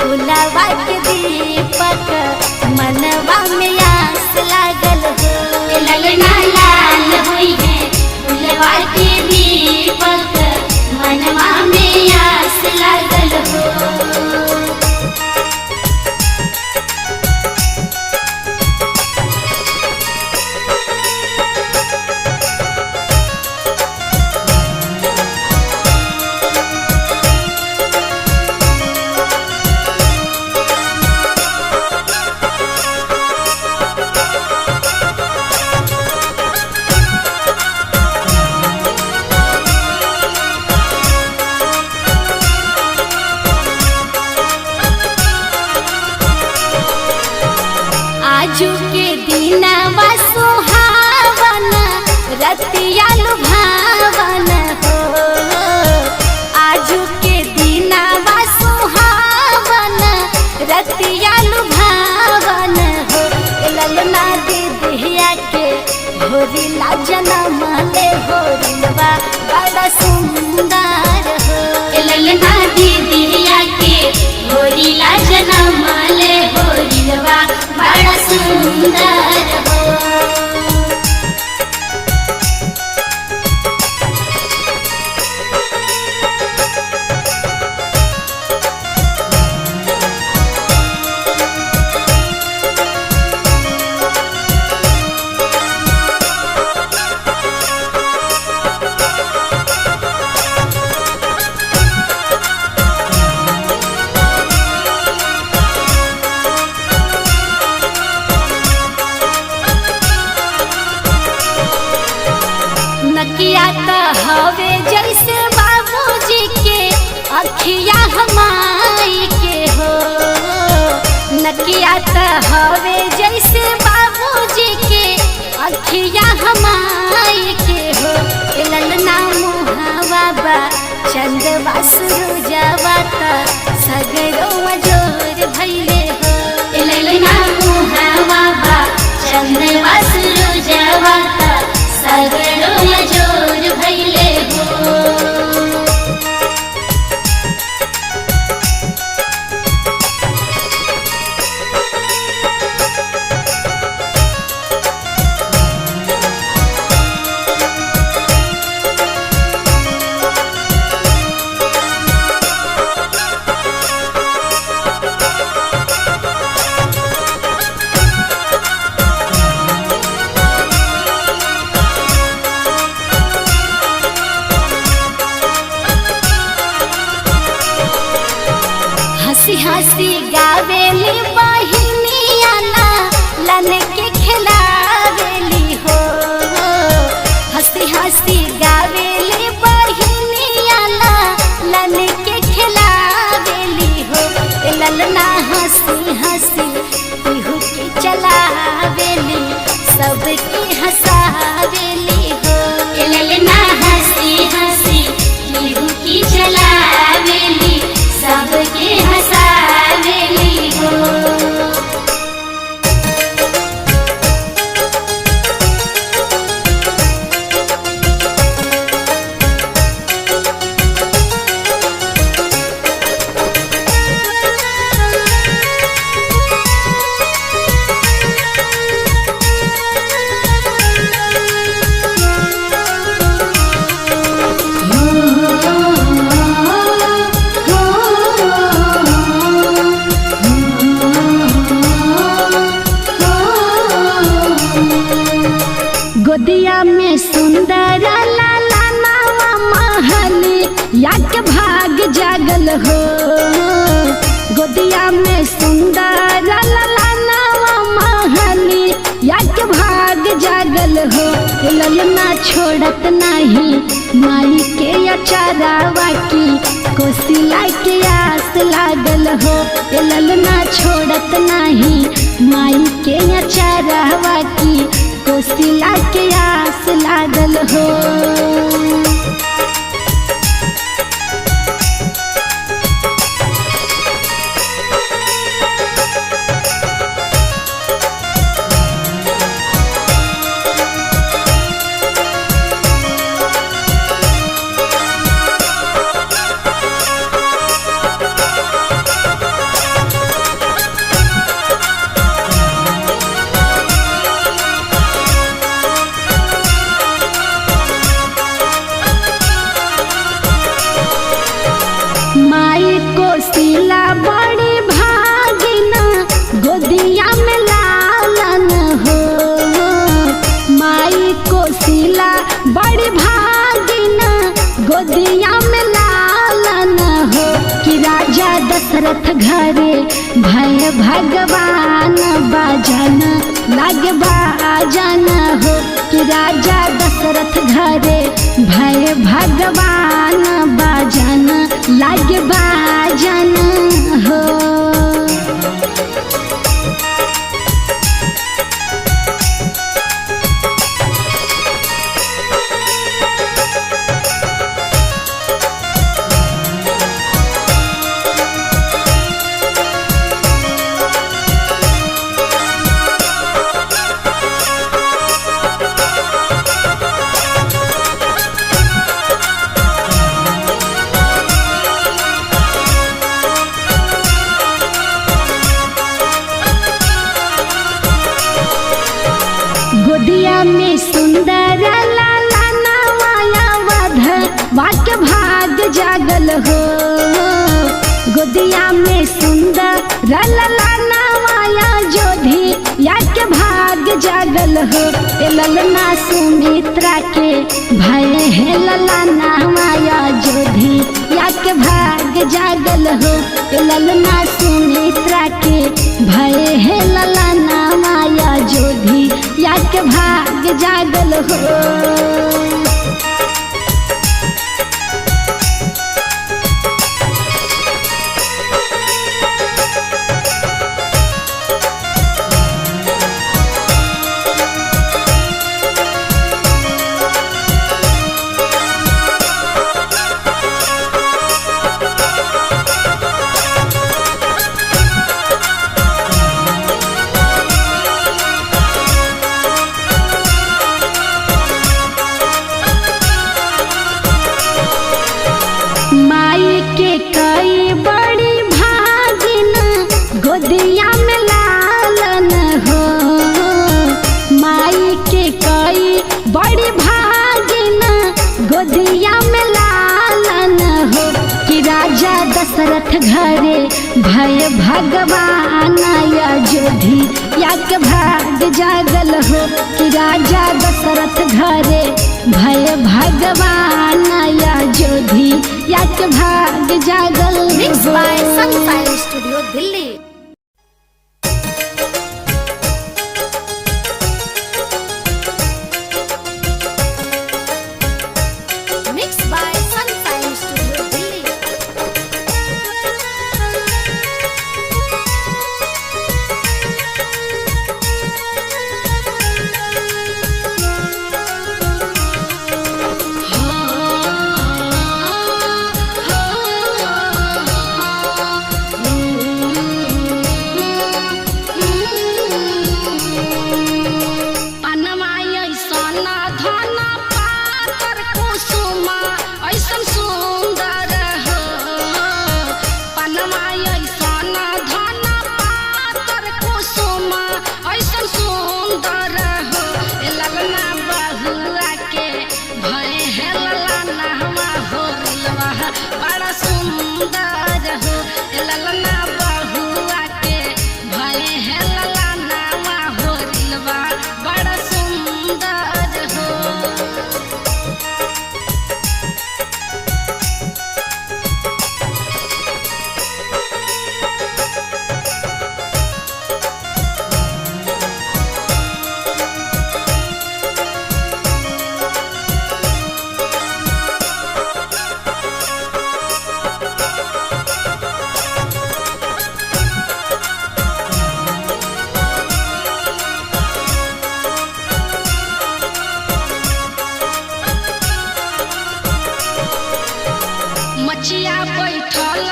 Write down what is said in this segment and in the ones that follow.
फुलवा के दीपक मनवा में आस लागल हो। ललना लाल हुई है फुलवा के दीपक मनवा में आस लागल हो। आजू के दीनवा सुहावन रतिया लुभावन हो। आजू के दीनवा सुहावन रतिया लुभावन हो। ललना दीदिया के होरिला जनम ले होरिलवा बड़ा सुंदर हो। ललना दीदिया के होरिला जनम ले होरिलवा बड़ा सुंदर हो। नकिया त हवे जैसे बाबूजी के अखिया हमाई के हो। नकिया त हवे जैसे बाबूजी के अखिया हमाई के हो। ललना मुहावा बा चंदवा सुरुजवा त सगरो जोर भइले हो। ललना मुहावा बा चंदवा सुरुजवा त सगरो जोर भइले हो। हंसी हंसी गावेली बहिनिया ना लन के खिलावेली हो। हंसी हंसी गावेली बहिनिया ना लन के खिलावेली हो। ललना हंसी हंसी पीहू के चलावेली सबके हंसावेली हो। ललना हंसी हंसी पीहू की चलावेली सबके हंसावेली हो। गोदिया में सुंदर लाला नावा महल याक भाग जागल हो। गोदिया में सुंदर लाला नावा महल याक भाग जागल हो। ललना छोड़त नहीं माई के अचारावा की कोसिला के आस लागल हो। ललना छोड़त नहीं माई के अचारावा की कोसिला के आस लागल हो। कोशिला बड़ी भागिना गोदिया में लालन हो। माई कोशिला बड़ी भागिना गोदिया में लालन हो। कि राजा दशरथ घरे भय भगवान बाजन लागे बाजन हो। कि राजा दशरथ घरे भय भगवान बाजन लागे बाजन हो। गोदिया में सुंदर लाला नवाया वध वाक्य भाग जागल हो। गोदिया में सुंदर लाला नवाया जोधी याके भाग जागल हो। ए ललना सुमित्रा के भय है लला नवाया जोधी याके भाग जागल हो। ए ललना सुमित्रा के भय है लला नवाया जोधी याके भाग जागल हो। माई के कई बड़ी भागिना गोदिया में लालन हो। माई के कई बड़ी भागिना गोदिया में लालन हो। कि राजा दशरथ घरे भय भगवान अयोधी याके भाग जागल हो। कि राजा दशरथ घरे भय भगवान अयोधी याके भाग जागल हो। Mix by Sunshine Studio Delhi. Mix by Sunshine Studio Delhi. बड़ा सुंदर हो ललना बहुआ के भय है ललना हो रिलवा बड़ा सुंदर हो। मचिया बैठल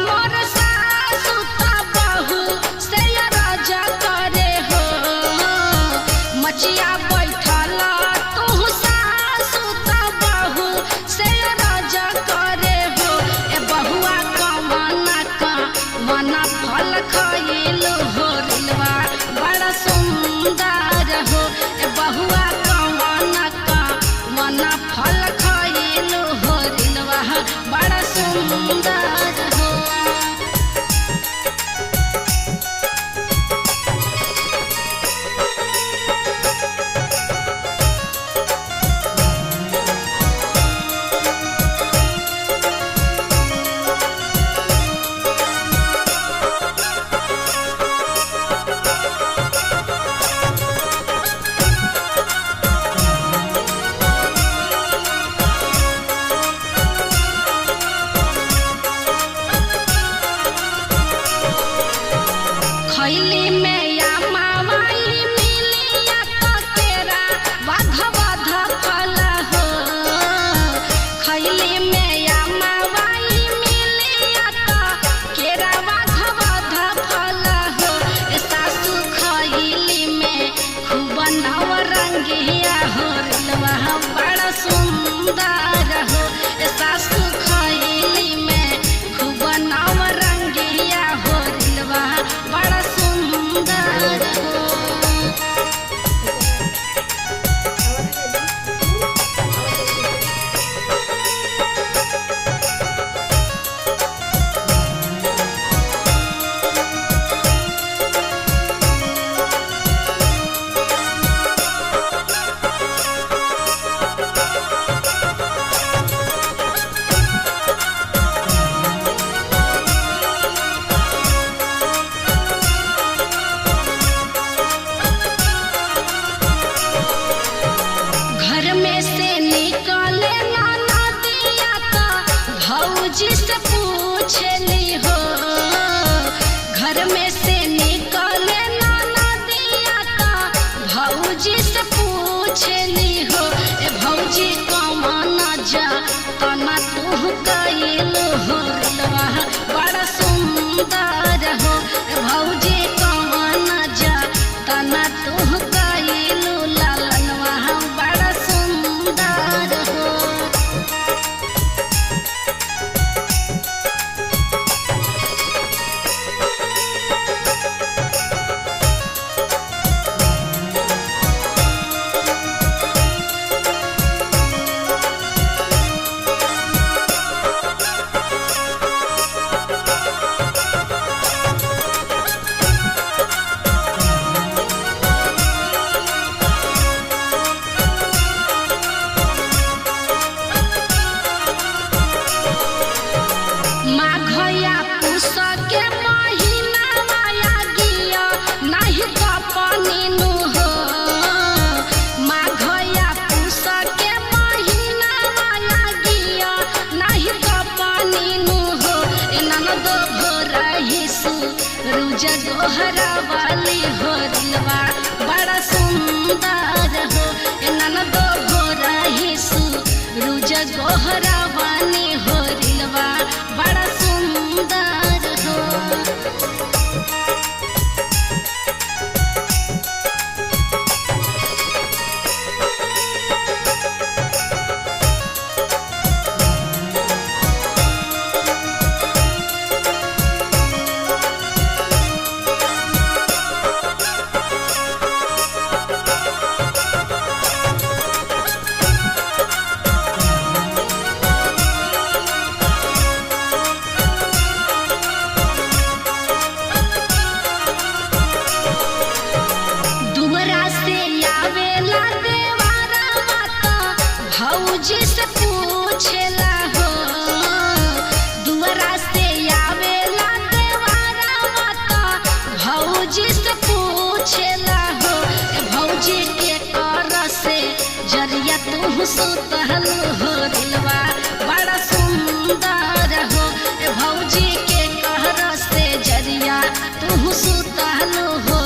मोर सासु त बहू से राजा करे हो। मचिया बैठल तू सासु त बहू से राजा करे हो। ए बहुआ मन फल खइलु हो रिलवा बड़ा सुंदर हो। ए बहुआ मन फल खइलु हो रिलवा बड़ा सुंदर हो। खैली में या मावाई मिलिया तो केरा वाध वाध फल हो खैली में या मावाई मिलिया तो केरा वाध वाध फल हो सासु खैली में खूब नवरंगिया हो रिलवा बड़ा सुंदर हो सासु खैली में खूब नवरंगिया हो रिलवा बड़ा सुंदर हो घर में से निकले ना नदिया तो भौजी से पूछली हो घर में से निकले ना नदिया तो भौजी से पूछली हो ए भौजी कौन जा तना तू गइल हो रिलवा बड़ा सुंदर हो ए भौजी कौन जा तना तू गइल लालनवा बड़ा सुंदर हो माघया पूस के महीना माया गिया नहीं कपनी नु हो माघया पूस के महीना माया गिया नहीं कपनी नु हो ए ननद भोरही सूरज गोहरा वाली हो रिलवा बड़ा सुंदर हो ए ननद भोरही सूरज गोहरा वाली हो रिलवा बड़ा सुंदर हो दुमरा से आवेला देवारा माता भौजी से पूछेला हो दुमरा से आवेला देवारा माता भौजी से पूछेला हो ए भौजी के कर से जरिया तू सुतल हो रिलवा बड़ा सुंदर हो ए भौजी के कर से जरिया तू सुतल हो